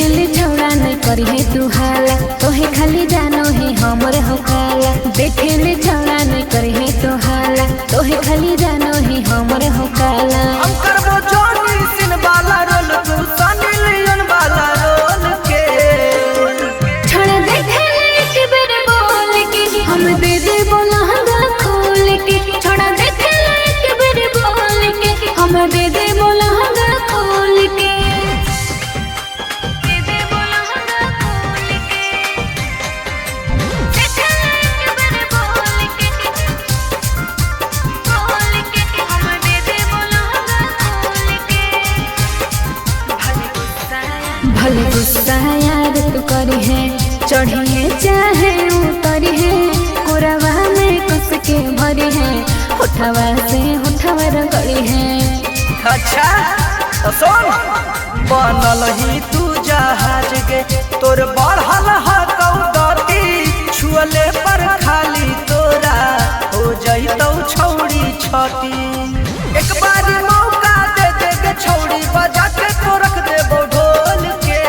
देखे ले छौड़ा नहीं करी है तू हाला, तोहे खाली जानो है हमर हो काला। देखे ले छौड़ा नहीं करी है तू हाला, तोहे खाली जानो है हमर हो काला। हम करबो जॉनी सिन वाला रोल, तू सनी लियोन वाला रोल के। छोड़ा देखे ले एक बेर बोल के, हम दे दे लहंगा खोल के। छोड़ा देखे ले एक बेर बोल के, हम दे दे लहंगा खोल के। भले गुस्सा याद तू करी है, चढ़ी है चाहे उतरी है, कोरवा में कस के भरी है, उठावा से उठावा रगड़ी है। अच्छा तो सुन, बनल ही तू जहाज के, तोर बढ़ल ह कौदती, छुअले पर खाली तोरा हो जइतौ छौड़ी छती। एक बारी मौका दे दे के छौड़ी, बजा के तो रख देबो ढोल के।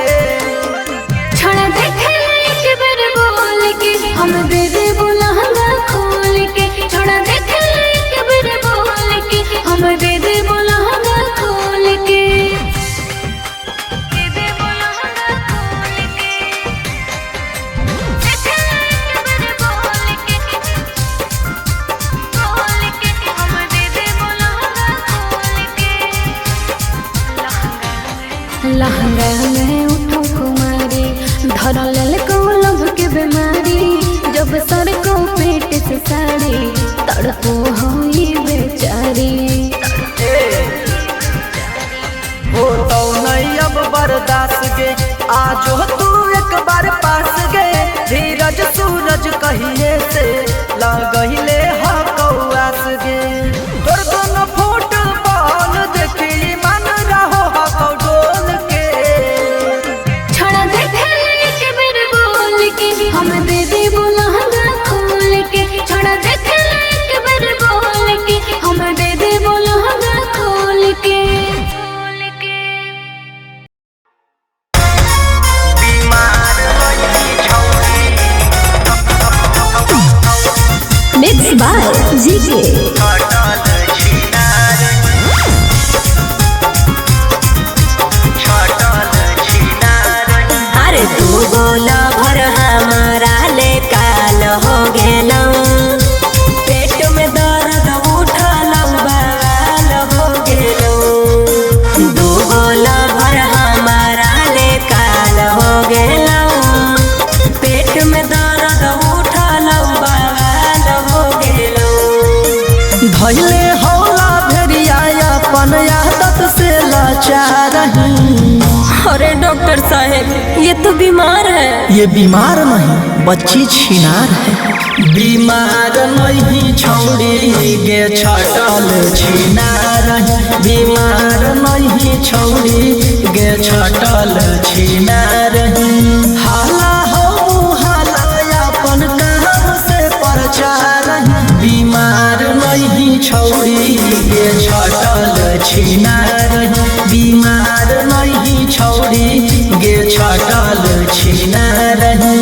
छोड़ा देखे एक बेर बोल के, हम दे दे लहंगा खोल के। छोड़ा देखे एक बेर बोल के, हम दे दे लहंगा खोल के। लहंगा में उठो कुमारी, धर लेल को लब के बीमारी, जब सर को पेट से साड़ी, तड़पो होई बेचारी। हो तो नहीं अब बर्दाश्त गे, आजो तू एक बार पास गे। धीरज सूरज कहिए से लगहिले ह कौआस गे। तोर दोनों फुटबॉल देखी मन रहो ह कौडोल के। छोड़ा देखे एक बेर बोल के, हम दे दे लहंगा खोल के। छोड़ा देखे एक बेर बोल के, हम दे दे लहंगा खोल के। Mixed by GK. अरे तू बोला भर हमारा ले काल हो गेलौ, पेट में दर्द उठल बाल हो गेलौ। दू बोला भर हमारा ले काल हो गेलौ, पेट में दर्द उठल बाल हो गेलौ। धैले हौला भेड़िया अपन आदत से लाचार रही। अरे डॉक्टर साहब ये तो बीमार है। ये बीमार नहीं, बच्ची छिनार है। बीमार नहीं छौड़ी गे छटल छिनार है। बीमार नहीं छौड़ी गे छटल छिनार है। हाला हो हाला अपन काम से प्रचार है। बीमार नहीं छौड़ी गे छटल छिनार है। बीमार नहीं छौड़ी गे छटल छिनार है।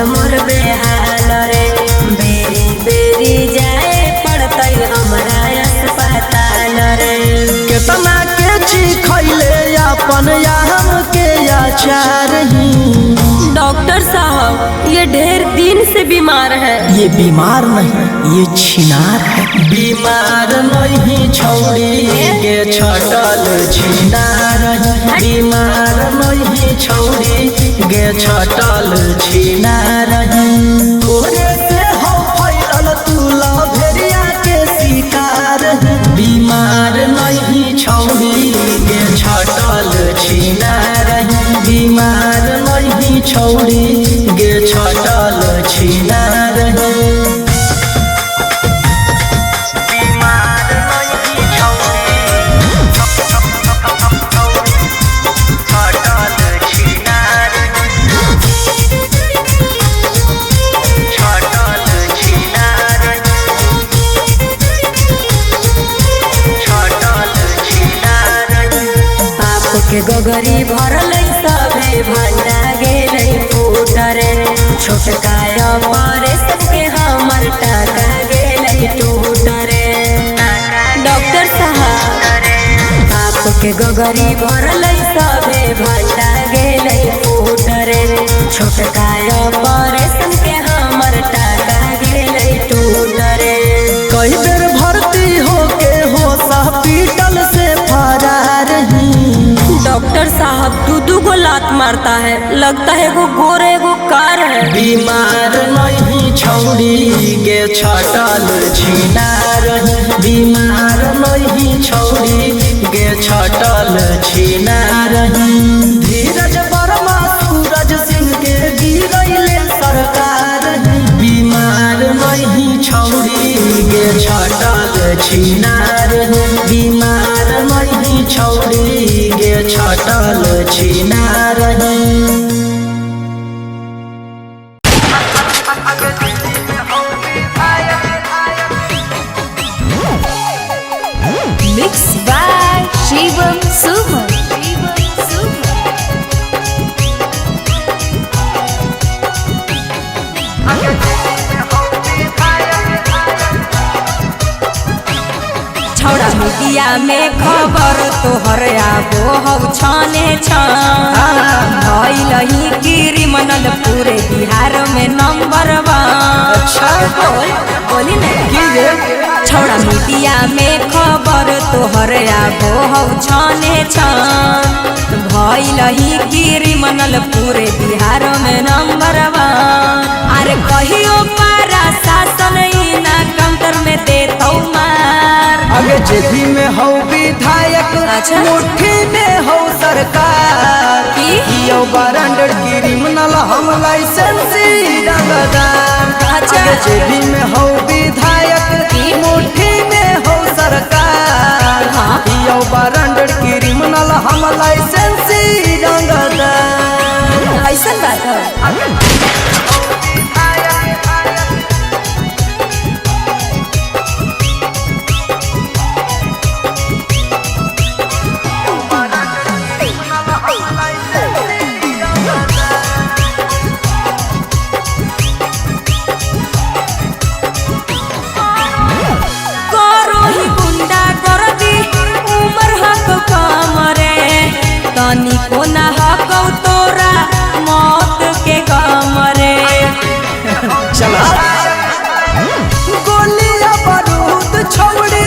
मोर बेहाल रे, बेरी बेरी जाए पड़तै हमरा अस्पताल रे। केतना के ची खैले अपन आम के अचार ही। डॉक्टर साहब ये ढेर दिन से बीमार है। ये बीमार नहीं, ये छिनार है। बीमार नहीं छौड़ी के छटल छिनार है। बीमार नहीं छौड़ी गे छटल छिनार है। तोरे से हो फैलल तू छौड़ी गे छटल छिना रही के गोगरी भरल सभे भंडा गेलै फूटरे छोटकाया पारे सबके हमर टाका गेलै टूटरे। डॉक्टर साहब आपके गोगरी भरल सभे भंडा गेलै फूटरे छोटकाया पारे सबके हमर टाका गेलै टूटरे। कई बेर भर्ती होके हो हॉस्पिटल से फरार ही। डॉक्टर साहब दू गो लात मारता है, लगता है वो गोर है वो कार है। बीमार नहीं छौड़ी गे छटल छिना रही बीमार नहीं छौड़ी गे छटल छिना रही। धीरज वर्मा सूरज सिंह के गिरैले सरकार बीमार नहीं छौड़ी गे छटल छिना रही बीमार नहीं छौड़ी गे छटल छिना रही। Mixed by Shivam Suman. छौड़ा मीडिया में खबर तोहर आबो हौ छाने छान भइलही क्रिमिनल पूरे बिहार में नंबर 1। अच्छा बोली ना छौड़ा मीडिया में खबर तोहर आबो हौ छाने छान भइलही क्रिमिनल पूरे बिहार में नंबर 1। अरे कहियो पारा शासन ना काउंटर में देतौ मार। अगे जेबी में हो विधायक अच्छा। मुट्ठी में हो सरकार यो बारंडर क्रिमिनल हम लाइसेंसी रंगदार। अच्छा। अगे जेबी में हो विधायक मुट्ठी में हो सरकार यो बारंडर क्रिमिनल हम लाइसेंसी रंगदार। ऐसा बात है। को ना हकौ तोरा मौत के कमरे। चला गोलियां बारूद छौड़ी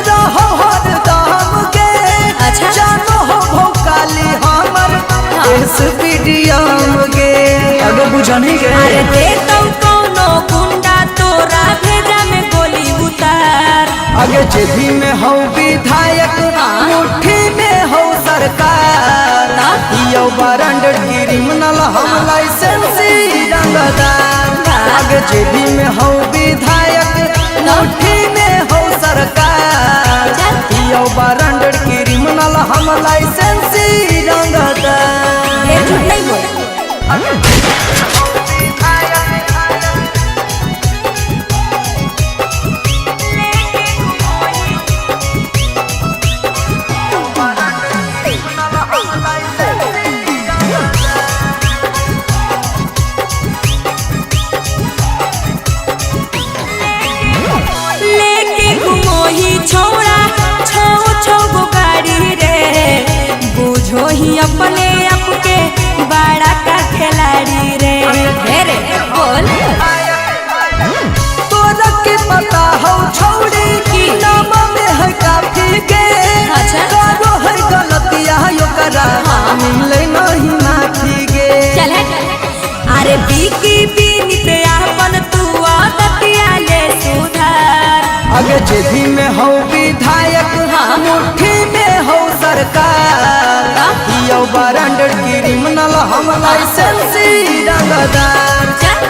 रहो हर दाम के। अच्छा। जानो हो भोकाली हमर इस वीडियम के अगे बुझनी के। अरे देतौ कौनो गुंडा तोरा भेजा में गोली उतार। अगे जेबी में हो विधायक मुट्ठी में हो सरकार यो बारंडर क्रिमिनल हम लाइसेंसी रंगदार। आगे जेबी में हो विधायक मुट्ठी में हो सरकार यो बारंडर क्रिमिनल हम लाइसेंसी रंगदार। ये झूठ नहीं बोल। छौड़ा छौ गो गाड़ी रे बुझो ही अपने आप के बड़ा का खिलाड़ी रे। रे बोल तोरा के पता हो छौड़ी की नाम में है काफी के। अच्छा। करो है गलतियां यो करा मिले नहीं माफी गे। चल अरे बीकी बीनित अपन तू आदतिया ले सुधार। अगे जेबी में हो विधायक मुट्ठी में हो सरकार पियो ब्रांडेड क्रिमिनल हम लाइसेंसी रंगदार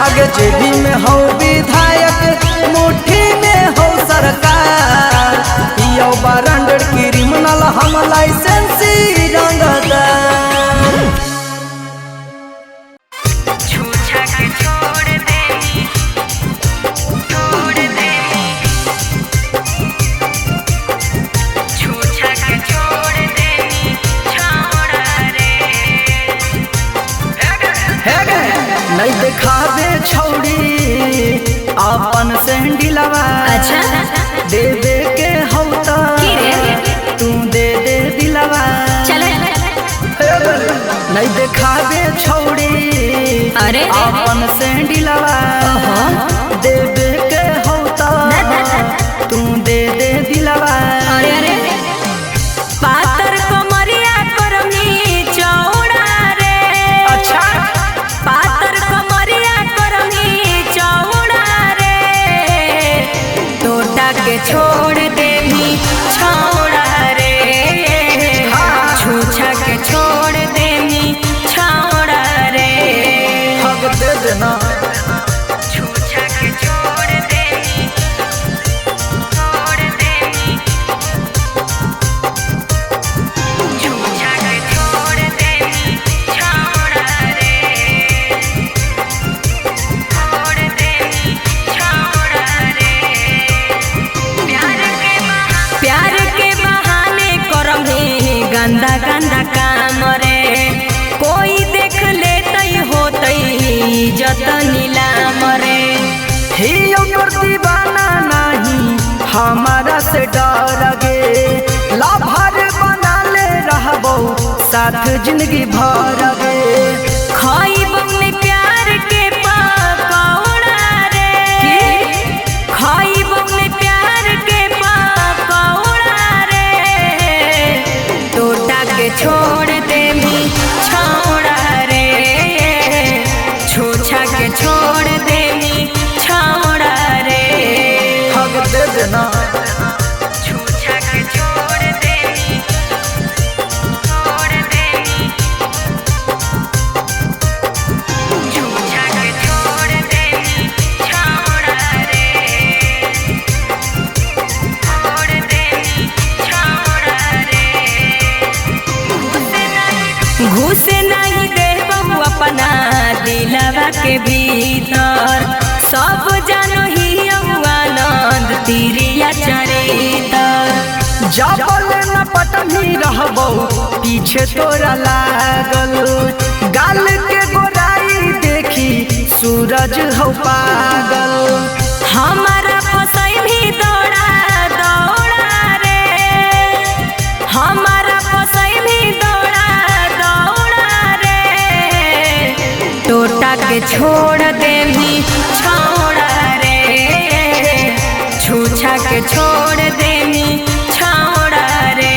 आगे जेबी में हो विधायक मुट्ठी में हो सरकार पियो ब्रांडेड क्रिमिनल हम लाइसेंसी रंगदार छूछा के छोड़ देनी छूछा के छोड़ देनी छोड़ा रे नहीं दिखावे छौड़ी अपन सैंडलवा अच्छा दे दे के हौता तू दे दे दिलवा चले नहीं दिखावे छौड़ी अरे अपन सैंडलवा दे दे के हौता तू दे दे दिलवा अरे अरे पातर कमरिया करमी चौड़ा रे अच्छा पातर कमरिया करमी चौड़ा रे तोटा के छोड़ देनी छौड़ा रे छूछा के छोड़ देनी छौड़ा रे हक दे देना छूछा के छोड़ देनी छूछा के छोड़ देनी छौड़ा रे छोड़ देनी छौड़ा रे प्यार के बहाने करमी गंदा गंदा काम रे कोई देख लेतई होतई जत नीलाम रे हियो तोर दीवाना नहीं हमारा से डर गे लाभार बना ले रहबो साथ जिंदगी भर गे खइबो में प्यार के पकौड़ा रे खइबो में प्यार के पकौड़ा रे तोटा के छोड़ देनी छौड़ा रे छूछा के छोड़ देनी छौड़ा रे हक दे देना छूछा के छोड़ देनी छूछा के छोड़ देनी छौड़ा रे छोड़ देनी छौड़ा रे घुसे नहीं देबू अपना दिलवा के भीतर सब जानो ही आनंद तिरिया चरितर जाबल न पटनी रहबो पीछे तोरा लागल गाल के गोराई देखी सूरज हो पागल हमारा फसई भी दौड़ा दौड़ा रे हमारा फसई भी दौड़ा दौड़ा रे टोटा के छोड़ देनी छौड़ा रे छूछा के छोड़ देनी छौड़ा रे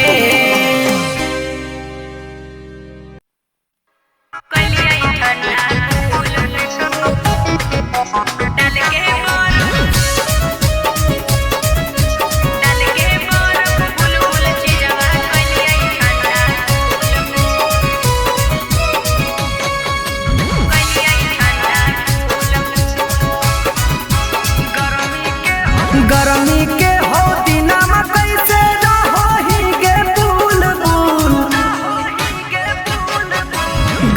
गर्मी के हो दिनमा कैसे रहो ही गे बुल बुल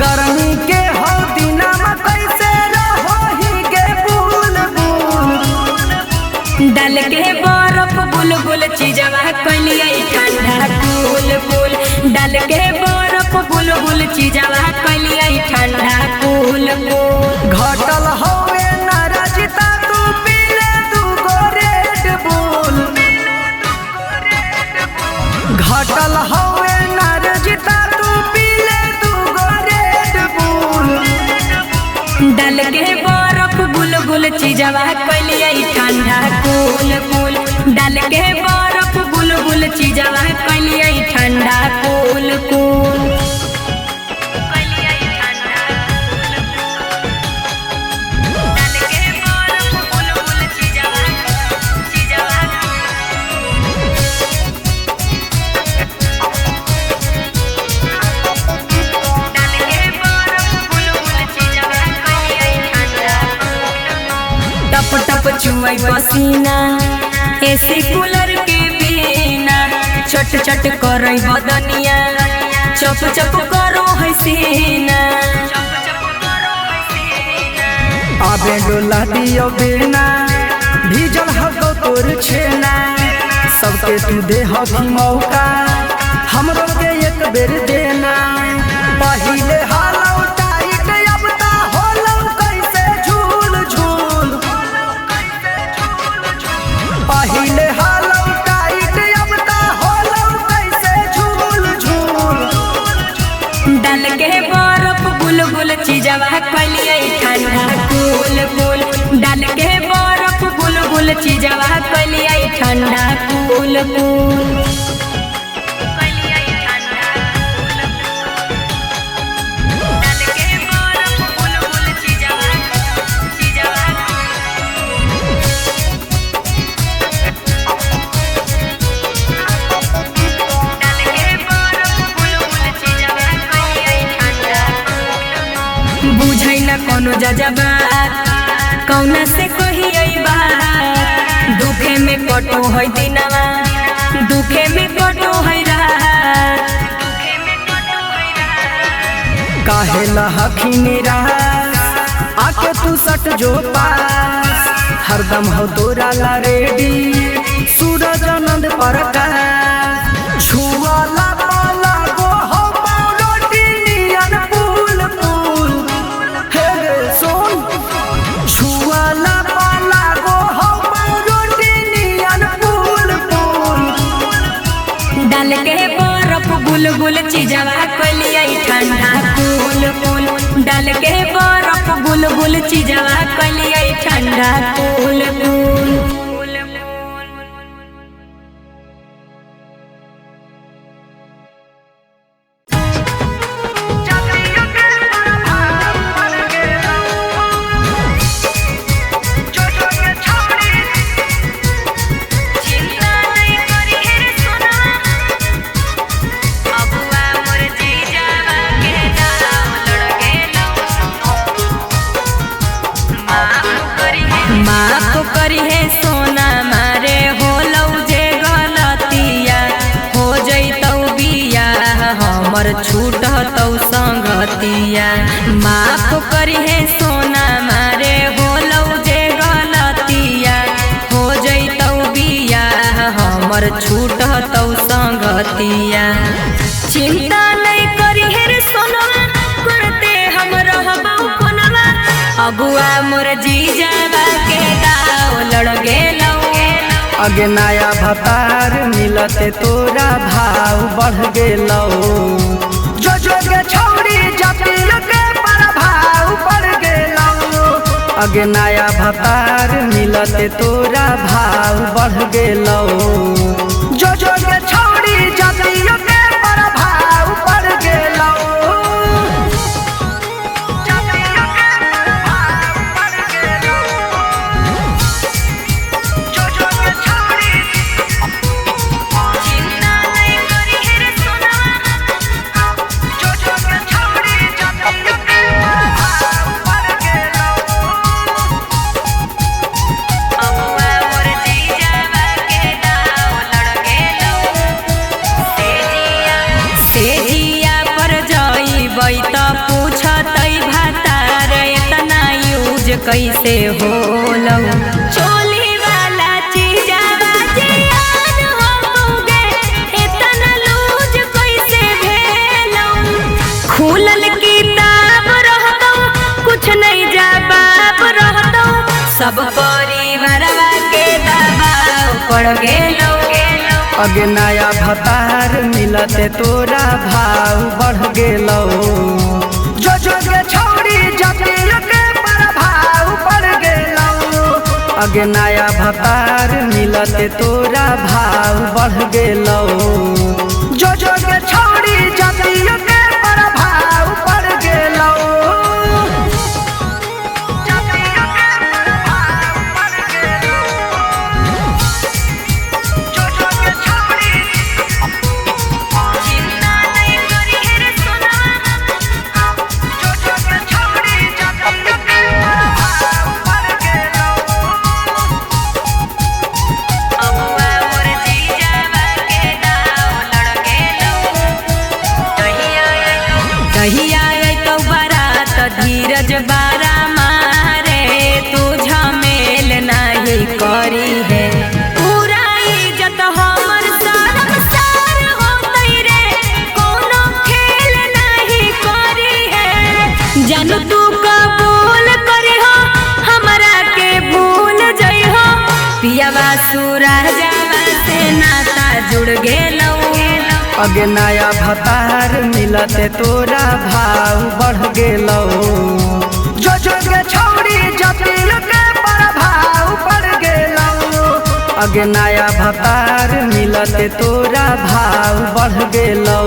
गर्मी के हो दिनमा कैसे रहो ही गे बुल बुल डाल के बर्फ बुलबुल चीजवा कलिए ठंडा कूल कूल डाल के बर्फ बुलबुल चीजवा कलिए ठंडा कूल कूल घटल होवे नाराजिता तू पीले तू गो रेड बुल घटल होवे नाराजिता तू पीले तू गो रेड बुल डाल के बर्फ बुलबुल चीजवा कलिए ठंडा कूल कूल डाल के बर्फ बुलबुल चीजवा कलिए ठंडा कूल कूल चुआई पसीना एसी कूलर के बिना चट चट करई बदनिया चप चप करो है सीना आबे डोला दियो बिना भीजल हको तोर छेना सबके तू दे हकी मौका हमरो के एक बेर देना पहिले हालौ टाइट अब ता होलौ कैसे झूल झूल पहिले हालौ टाइट अब ता होलौ कैसे झूल झूल डाल के बर्फ बुलबुल चीजवा कलिए ठंडा कूल कूल डाल के बर्फ बुलबुल चीजवा कलिए ठंडा कूल कूल कोनो जजबा कौना से कही बात दुखे में कटो है दिनवा दुखे में कटो है रात काहे लहखिन रात आके तू सट जो पास हरदम हो तोरा ला रेडी सूरज आनंद प्रकाश छुआला पाला गो हो रोटी नियन फूल फूल हे रे सोन छुआला पाला गो हो रोटी नियन फूल फूल डाल के बर्फ बुलबुल चीजवा कलिए ठंडा कूल कूल डाल के बर्फ बुलबुल चीजवा कलिए ठंडा कूल कूल माफ करी है सोना मारे हो लौ जे गलतिया हो जैतौ बिया हमर छूटतौ संगतिया माफ करी है सोना मारे हो लौ जे गलतिया हो जैतौ बिया हमर छूटतौ संगतिया चिंता नहीं करी है रे सोना करते हम रहबौ कोनवा अबुआ मोर जीजाबा के दाव लड़ गेलौ अगे नया भतार मिलते तोरा भाव बढ़ गेलौ जो जो के छौरी जतियो के प्रभाव बढ़ गेलौ अगे नया भतार मिलते तोरा भाव बढ़ गेलौ जो जो के छौरी जतियो के प्रभाव बढ़ गेलौ कैसे होलौ चोली वाला चीजवा जियान होगे इतना लूज कैसे भेलौ खुलल किताब रहतौ कुछ नहीं जवाब रहतौ सब परिवारवा के दबाव पड़ गेलौ अगे नया भतार मिलते तोरा भाव बढ़ गेलौ जो जो के छौरी जतियो के प्रभाव बढ़ गेलौ अगे नया भतार मिलते तोरा भाव बढ़ गेलौ जो जो के छौरी जतियो के प्रभाव बढ़ गेलौ अगे नया भतार मिलते तोरा भाव बढ़ गेलो जो जोगे छौड़ी जटिल के प्रभाव बढ़ गेलो अगे नया भतार मिलते तोरा भाव बढ़ गेलो।